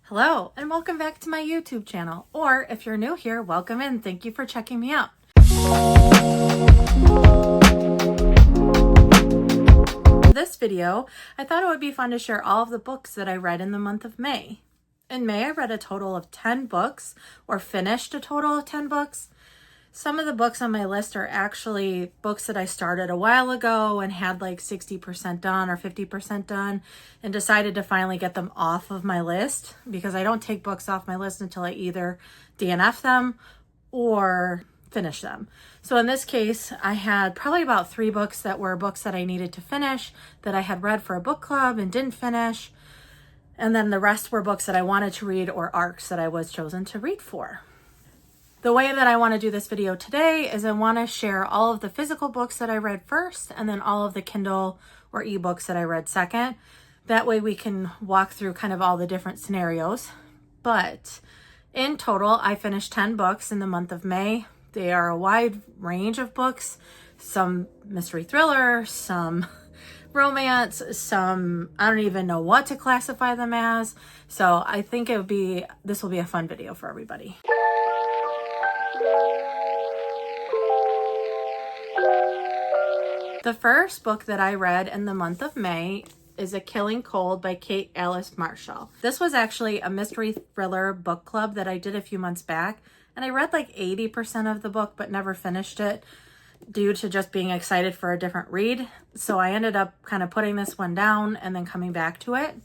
Hello, and welcome back to my YouTube channel. Or if you're new here, welcome in. Thank you for checking me out. This video, I thought it would be fun to share all of the books that I read in the month of May. In May, I read a total of 10 books, or finished a total of 10 books. Some of the books on my list are actually books that I started a while ago and had like 60% done or 50% done and decided to finally get them off of my list because I don't take books off my list until I either DNF them or finish them. So in this case, I had probably about 3 books that were books that I needed to finish that I had read for a book club and didn't finish. And then the rest were books that I wanted to read or arcs that I was chosen to read for. The way that I want to do this video today is I want to share all of the physical books that I read first and then all of the Kindle or ebooks that I read second. That way we can walk through kind of all the different scenarios. But in total, I finished 10 books in the month of May. They are a wide range of books, some mystery thriller, some romance, some I don't even know what to classify them as. So I think this will be a fun video for everybody. The first book that I read in the month of May is A Killing Cold by Kate Alice Marshall. This was actually a mystery thriller book club that I did a few months back, and I read like 80% of the book but never finished it due to just being excited for a different read. So I ended up kind of putting this one down and then coming back to it.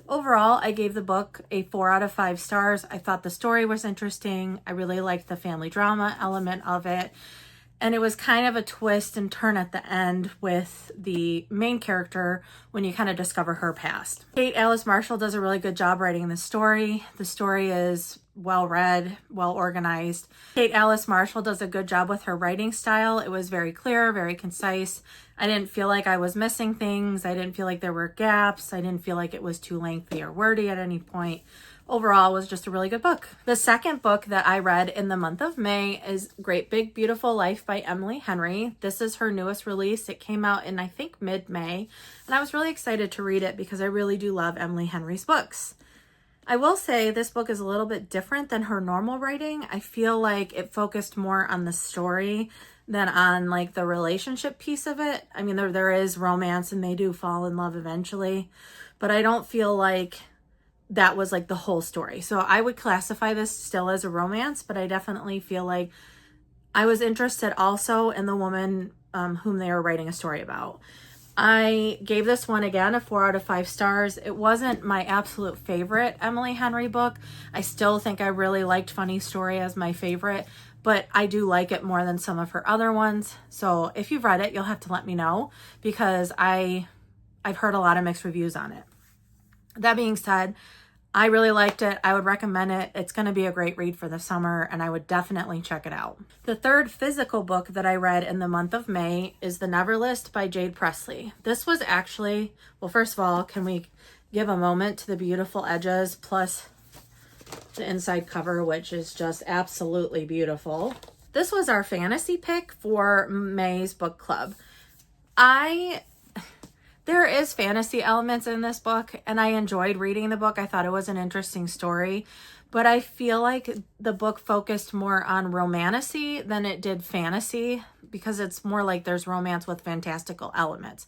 Overall, I gave the book a 4 out of 5 stars. I thought the story was interesting. I really liked the family drama element of it. And it was kind of a twist and turn at the end with the main character when you kind of discover her past. Kate Alice Marshall does a really good job writing the story. The story is well read, well organized. Kate Alice Marshall does a good job with her writing style. It was very clear, very concise. I didn't feel like I was missing things. I didn't feel like there were gaps. I didn't feel like it was too lengthy or wordy at any point. Overall, it was just a really good book. The second book that I read in the month of May is Great Big Beautiful Life by Emily Henry. This is her newest release. It came out in, I think, mid-May, and I was really excited to read it because I really do love Emily Henry's books. I will say this book is a little bit different than her normal writing. I feel like it focused more on the story than on like the relationship piece of it. I mean, there is romance and they do fall in love eventually, but I don't feel like that was like the whole story. So I would classify this still as a romance, but I definitely feel like I was interested also in the woman whom they were writing a story about. I gave this one again a 4 out of 5 stars. It wasn't my absolute favorite Emily Henry book. I still think I really liked Funny Story as my favorite, but I do like it more than some of her other ones. So if you've read it, you'll have to let me know because I've heard a lot of mixed reviews on it. That being said, I really liked it. I would recommend it. It's going to be a great read for the summer, and I would definitely check it out. The third physical book that I read in the month of May is The Neverlist by Jade Presley. This was actually, well, first of all, can we give a moment to the beautiful edges plus the inside cover, which is just absolutely beautiful. This was our fantasy pick for May's book club. There is fantasy elements in this book, and I enjoyed reading the book. I thought it was an interesting story, but I feel like the book focused more on romantasy than it did fantasy because it's more like there's romance with fantastical elements.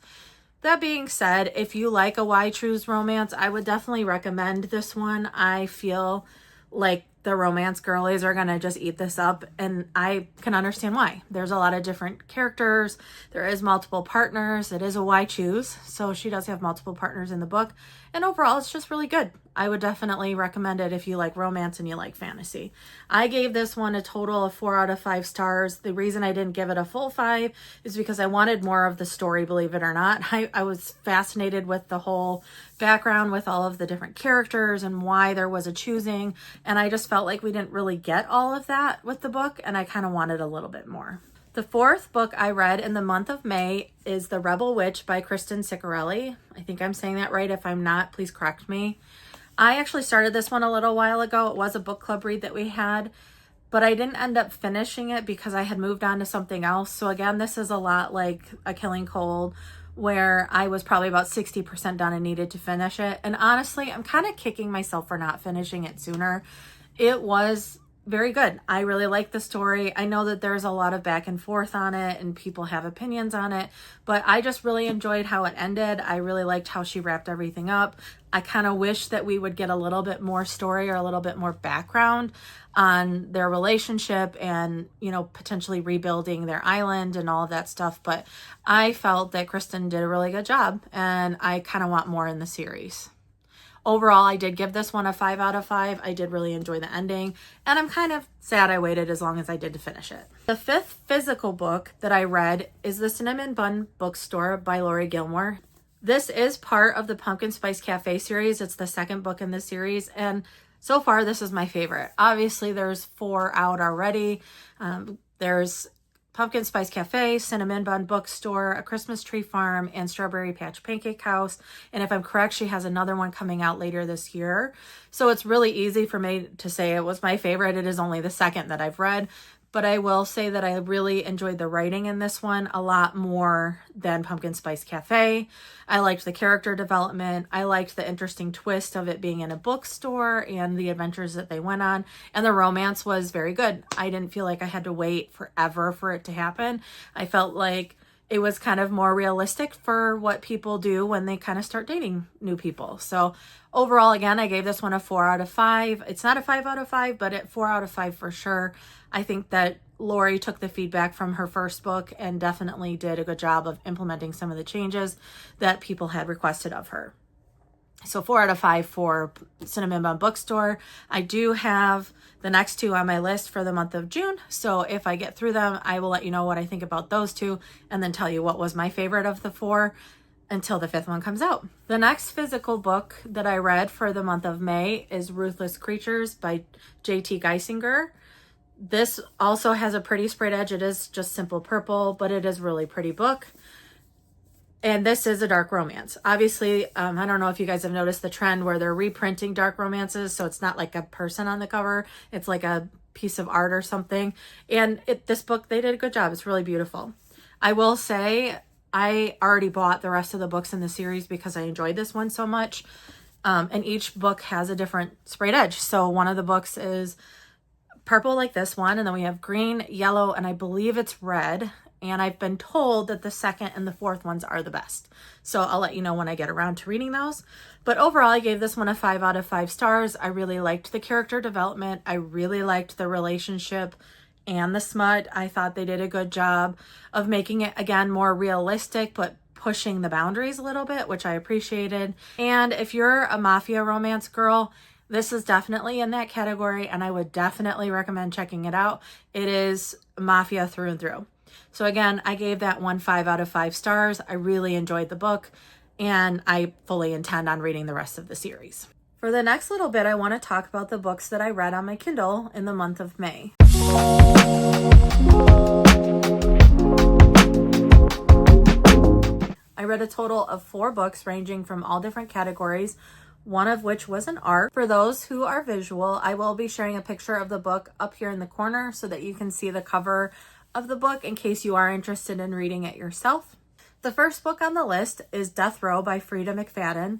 That being said, if you like a Why Choose Romance, I would definitely recommend this one. I feel like the romance girlies are going to just eat this up, and I can understand why. There's a lot of different characters. There is multiple partners. It is a Why Choose, so she does have multiple partners in the book, and overall it's just really good. I would definitely recommend it if you like romance and you like fantasy. I gave this one a total of 4 out of 5 stars. The reason I didn't give it a full 5 is because I wanted more of the story, believe it or not. I was fascinated with the whole background with all of the different characters and why there was a choosing, and I just felt like we didn't really get all of that with the book, and I kind of wanted a little bit more. The fourth book I read in the month of May is The Rebel Witch by Kristen Ciccarelli. I think I'm saying that right. If I'm not, please correct me. I actually started this one a little while ago. It was a book club read that we had, but I didn't end up finishing it because I had moved on to something else. So again, this is a lot like A Killing Cold where I was probably about 60% done and needed to finish it. And honestly, I'm kind of kicking myself for not finishing it sooner. It was very good. I really like the story. I know that there's a lot of back and forth on it and people have opinions on it, but I just really enjoyed how it ended. I really liked how she wrapped everything up. I kind of wish that we would get a little bit more story or a little bit more background on their relationship and, you know, potentially rebuilding their island and all of that stuff. But I felt that Kristen did a really good job and I kind of want more in the series. Overall, I did give this one a 5 out of 5. I did really enjoy the ending, and I'm kind of sad I waited as long as I did to finish it. The 5th physical book that I read is The Cinnamon Bun Bookstore by Laurie Gilmore. This is part of the Pumpkin Spice Cafe series. It's the 2nd book in the series, and so far this is my favorite. Obviously, there's 4 out already. There's Pumpkin Spice Cafe, Cinnamon Bun Bookstore, A Christmas Tree Farm, and Strawberry Patch Pancake House. And if I'm correct, she has another one coming out later this year. So it's really easy for me to say it was my favorite. It is only the 2nd that I've read. But I will say that I really enjoyed the writing in this one a lot more than Pumpkin Spice Cafe. I liked the character development. I liked the interesting twist of it being in a bookstore and the adventures that they went on. And the romance was very good. I didn't feel like I had to wait forever for it to happen. I felt like it was kind of more realistic for what people do when they kind of start dating new people. So overall, again, I gave this one a 4 out of 5. It's not a 5 out of 5, but at 4 out of 5 for sure. I think that Laurie took the feedback from her first book and definitely did a good job of implementing some of the changes that people had requested of her. So 4 out of 5 for Cinnamon Bun Bookstore. I do have the next 2 on my list for the month of June. So if I get through them, I will let you know what I think about those 2 and then tell you what was my favorite of the 4 until the 5th one comes out. The next physical book that I read for the month of May is Ruthless Creatures by J.T. Geisinger. This also has a pretty sprayed edge. It is just simple purple, but it is a really pretty book. And this is a dark romance. Obviously, I don't know if you guys have noticed the trend where they're reprinting dark romances. So it's not like a person on the cover. It's like a piece of art or something. And this book, they did a good job. It's really beautiful. I will say I already bought the rest of the books in the series because I enjoyed this one so much. And each book has a different sprayed edge. So one of the books is purple like this one. And then we have green, yellow, and I believe it's red. And I've been told that the 2nd and the 4th ones are the best. So I'll let you know when I get around to reading those. But overall, I gave this one a 5 out of 5 stars. I really liked the character development. I really liked the relationship and the smut. I thought they did a good job of making it, again, more realistic, but pushing the boundaries a little bit, which I appreciated. And if you're a mafia romance girl, this is definitely in that category, and I would definitely recommend checking it out. It is mafia through and through. So again, I gave that one 5 out of 5 stars. I really enjoyed the book, and I fully intend on reading the rest of the series. For the next little bit, I want to talk about the books that I read on my Kindle in the month of May. I read a total of 4 books ranging from all different categories, one of which was an art. For those who are visual, I will be sharing a picture of the book up here in the corner so that you can see the cover of the book in case you are interested in reading it yourself. The first book on the list is Death Row by Freida McFadden.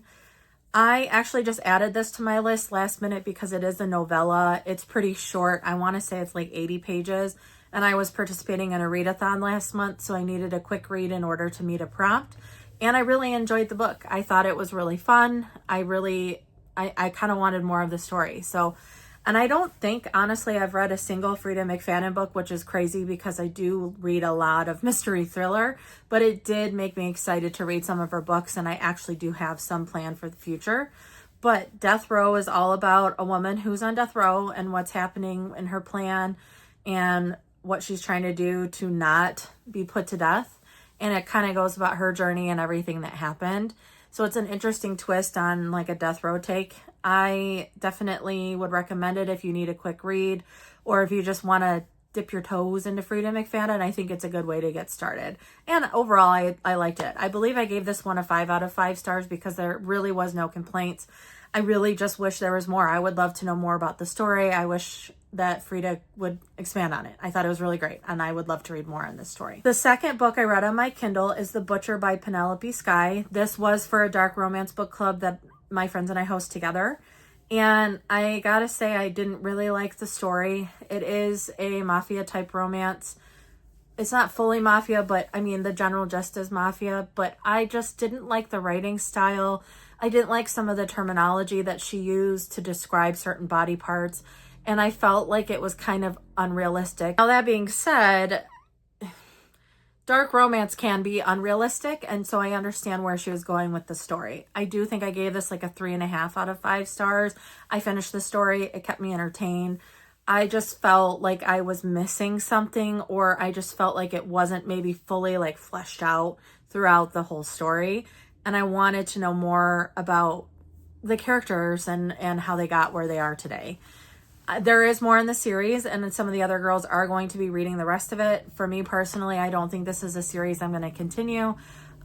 I actually just added this to my list last minute because it is a novella. It's pretty short. I want to say it's like 80 pages. And I was participating in a readathon last month, so I needed a quick read in order to meet a prompt. And I really enjoyed the book. I thought it was really fun. I kind of wanted more of the story. And I don't think, honestly, I've read a single Freida McFadden book, which is crazy because I do read a lot of mystery thriller, but it did make me excited to read some of her books, and I actually do have some plan for the future. But Death Row is all about a woman who's on death row and what's happening in her plan and what she's trying to do to not be put to death. And it kind of goes about her journey and everything that happened. So it's an interesting twist on like a death row take. I definitely would recommend it if you need a quick read or if you just want to dip your toes into Freida McFadden. I think it's a good way to get started. And overall, I liked it. I believe I gave this one a 5 out of 5 stars because there really was no complaints. I really just wish there was more. I would love to know more about the story. I wish that Frida would expand on it. I thought it was really great, and I would love to read more on this story. The second book I read on my Kindle is The Butcher by Penelope Sky. This was for a dark romance book club that my friends and I host together. And I gotta say, I didn't really like the story. It is a mafia type romance. It's not fully mafia, but I mean, the general gist is mafia, but I just didn't like the writing style. I didn't like some of the terminology that she used to describe certain body parts, and I felt like it was kind of unrealistic. Now, that being said, dark romance can be unrealistic, and so I understand where she was going with the story. I do think I gave this like a 3.5 out of 5 stars. I finished the story. It kept me entertained. I just felt like I was missing something, or I just felt like it wasn't maybe fully like fleshed out throughout the whole story. And I wanted to know more about the characters and how they got where they are today. There is more in the series, and some of the other girls are going to be reading the rest of it. For me personally, I don't think this is a series I'm going to continue.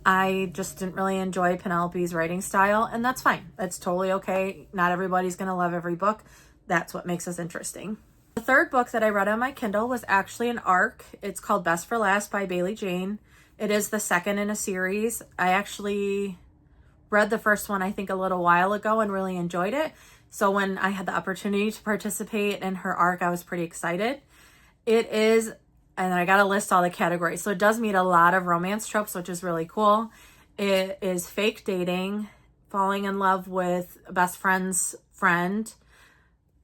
I just didn't really enjoy Penelope's writing style, and that's fine. That's totally okay. Not everybody's going to love every book. That's what makes us interesting. The third book that I read on my Kindle was actually an ARC. It's called Best for Last by Bailey Jane. It is the second in a series. I actually read the first one, I think, a little while ago and really enjoyed it. So when I had the opportunity to participate in her ARC, I was pretty excited. It is, and I got to list all the categories. So it does meet a lot of romance tropes, which is really cool. It is fake dating, falling in love with a best friend's friend,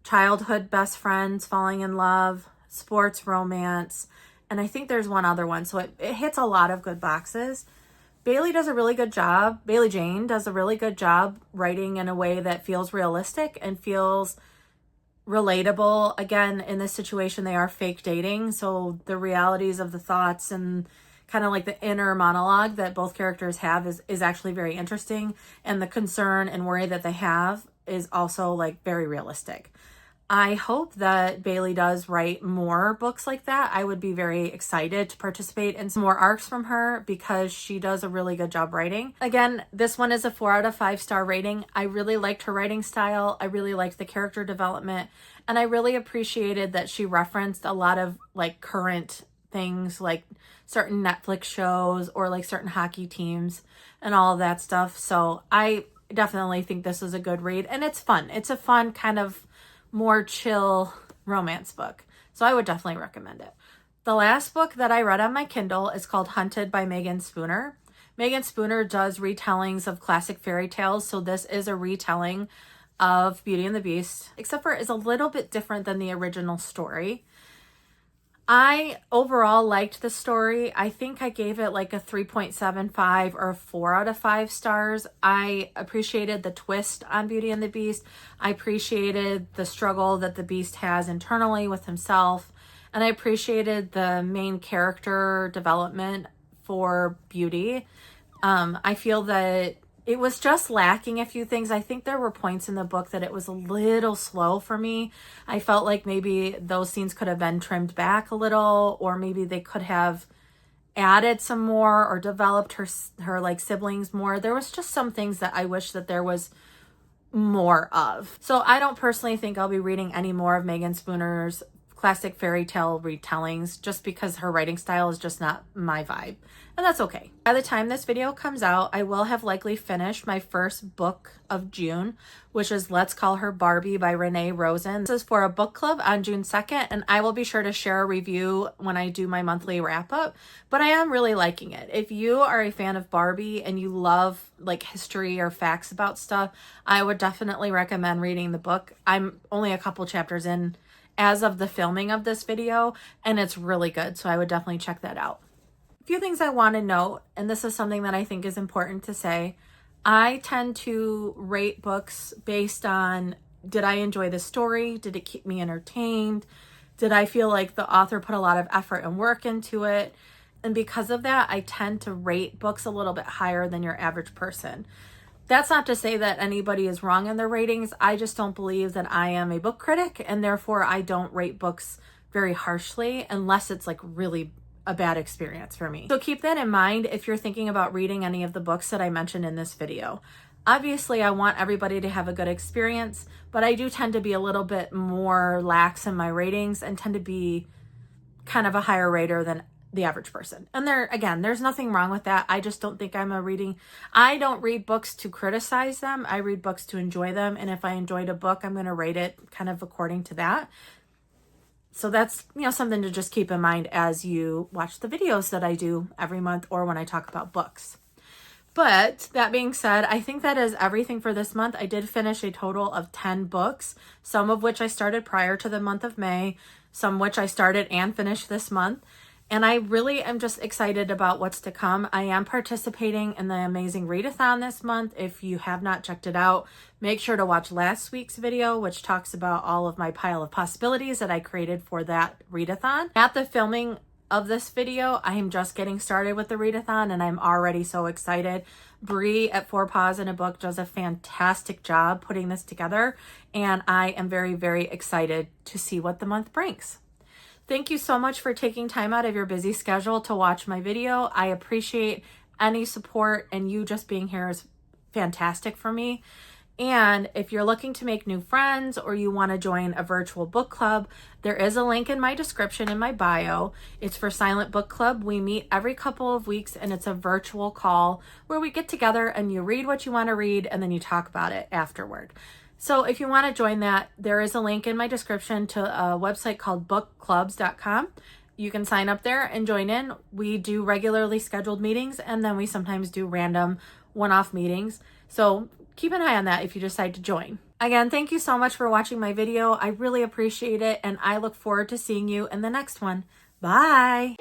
childhood best friends falling in love, sports romance, and I think there's one other one. So it hits a lot of good boxes. Bailey does a really good job. Bailey Jane does a really good job writing in a way that feels realistic and feels relatable. Again, in this situation, they are fake dating. So the realities of the thoughts and kind of like the inner monologue that both characters have is actually very interesting. And the concern and worry that they have is also like very realistic. I hope that Bailey does write more books like that. I would be very excited to participate in some more ARCs from her because she does a really good job writing. Again, this one is a 4 out of 5 star rating. I really liked her writing style. I really liked the character development. And I really appreciated that she referenced a lot of like current things like certain Netflix shows or like certain hockey teams and all of that stuff. So I definitely think this is a good read, and it's fun. It's a fun kind of more chill romance book. So I would definitely recommend it. The last book that I read on my Kindle is called Hunted by Megan Spooner. Megan Spooner does retellings of classic fairy tales. So this is a retelling of Beauty and the Beast, except for it's a little bit different than the original story. I overall liked the story. I think I gave it like a 3.75 or a 4 out of 5 stars. I appreciated the twist on Beauty and the Beast. I appreciated the struggle that the Beast has internally with himself. And I appreciated the main character development for Beauty. I feel that it was just lacking a few things. I think there were points in the book that it was a little slow for me. I felt like maybe those scenes could have been trimmed back a little, or maybe they could have added some more or developed her like siblings more. There was just some things that I wish that there was more of. So I don't personally think I'll be reading any more of Megan Spooner's classic fairy tale retellings just because her writing style is just not my vibe. And that's okay. By the time this video comes out, I will have likely finished my first book of June, which is Let's Call Her Barbie by Renee Rosen. This is for a book club on June 2nd, and I will be sure to share a review when I do my monthly wrap up, but I am really liking it. If you are a fan of Barbie and you love like history or facts about stuff, I would definitely recommend reading the book. I'm only a couple chapters in as of the filming of this video, and it's really good, so I would definitely check that out. A few things I want to note, and this is something that I think is important to say. I tend to rate books based on, did I enjoy the story? Did it keep me entertained? Did I feel like the author put a lot of effort and work into it? And because of that, I tend to rate books a little bit higher than your average person. That's not to say that anybody is wrong in their ratings. I just don't believe that I am a book critic, and therefore I don't rate books very harshly unless it's like really a bad experience for me. So keep that in mind if you're thinking about reading any of the books that I mentioned in this video. Obviously, I want everybody to have a good experience, but I do tend to be a little bit more lax in my ratings and tend to be kind of a higher rater than the average person. And there's nothing wrong with that. I just don't think I don't read books to criticize them. I read books to enjoy them. And if I enjoyed a book, I'm going to rate it kind of according to that. So that's, something to just keep in mind as you watch the videos that I do every month or when I talk about books. But that being said, I think that is everything for this month. I did finish a total of 10 books, some of which I started prior to the month of May, some which I started and finished this month. And I really am just excited about what's to come. I am participating in the Amazing Readathon this month. If you have not checked it out, make sure to watch last week's video, which talks about all of my pile of possibilities that I created for that readathon. At the filming of this video, I am just getting started with the readathon and I'm already so excited. Bree at 4 Paws in a Book does a fantastic job putting this together, and I am very, very excited to see what the month brings. Thank you so much for taking time out of your busy schedule to watch my video. I appreciate any support, and you just being here is fantastic for me. And if you're looking to make new friends or you want to join a virtual book club, there is a link in my description in my bio. It's for Silent Book Club. We meet every couple of weeks and it's a virtual call where we get together and you read what you want to read and then you talk about it afterward. So if you want to join that, there is a link in my description to a website called bookclubs.com. You can sign up there and join in. We do regularly scheduled meetings, and then we sometimes do random one-off meetings. So keep an eye on that if you decide to join. Again, thank you so much for watching my video. I really appreciate it, and I look forward to seeing you in the next one. Bye!